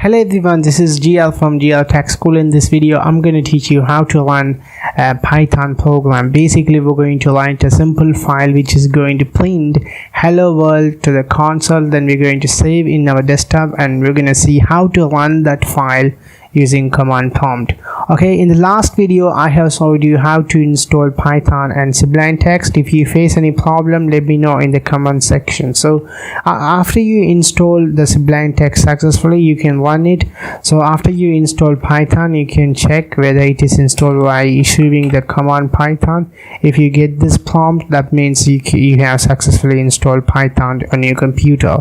Hello everyone, this is GL from GL Tech School. In this video I'm going to teach you how to run a Python program. Basically we're going to write a simple file which is going to print hello world to the console. Then we're going to save in our desktop and we're going to see how to run that file using command prompt. Okay, in the last video I have showed you how to install Python and Sublime Text. If you face any problem, let me know in the comment section. So after you install the Sublime Text successfully, you can run it. So after you install Python, you can check whether it is installed by issuing the command Python. If you get this prompt, that means you have successfully installed Python on your computer.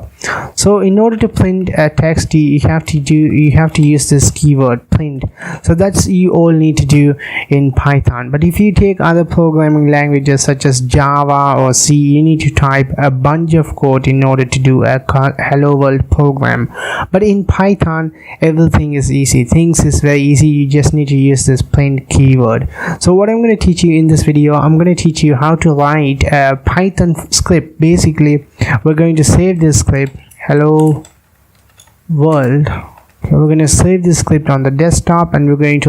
So in order to print a text, you have to use this keyword print. So that's you all need to do in Python. But if you take other programming languages such as Java or C, you need to type a bunch of code in order to do a hello world program. But in Python everything is easy. Things is very easy. You just need to use this print keyword. So what I'm going to teach you in this video, I'm going to teach you how to write a Python script. Basically we're going to save this script, hello world. So we're going to save this script on the desktop and we're going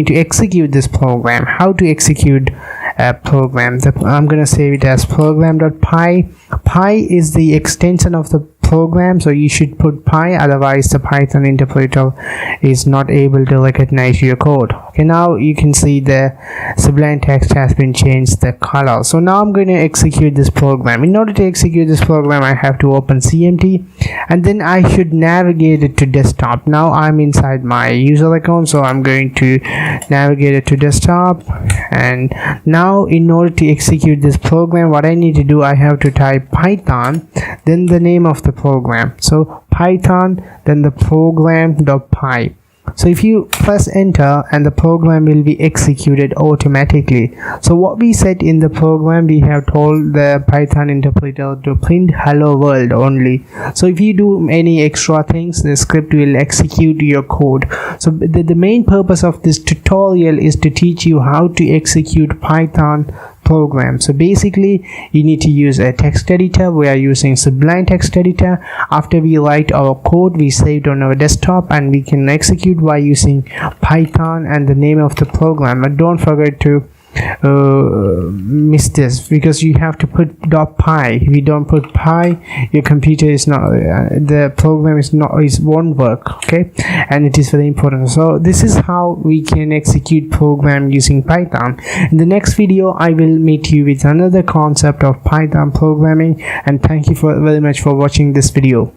to execute this program. How to execute a program? I'm going to save it as program.py. Py is the extension of the program, so you should put py, otherwise the Python interpreter is not able to recognize your code. Okay, now you can see the Sublime Text has been changed the color. So now I'm going to execute this program. In order to execute this program, I have to open CMD and then I should navigate it to desktop. Now I'm inside my user account, so I'm going to navigate it to desktop. And now in order to execute this program, what I need to do, I have to type Python, then the name of the program. So Python, then the program.py. So if you press enter, and the program will be executed automatically. So what we said in the program, we have told the Python interpreter to print hello world only. So if you do any extra things, the script will execute your code. So the main purpose of this tutorial is to teach you how to execute Python program. So basically you need to use a text editor. We are using Sublime Text Editor. After we write our code, we saved on our desktop and we can execute by using Python and the name of the program. But don't forget to miss this, because you have to put .py. If you don't put py, your computer is not the program won't work. Okay, and it is very important. So this is how we can execute program using Python. In the next video I will meet you with another concept of Python programming, and thank you very much for watching this video.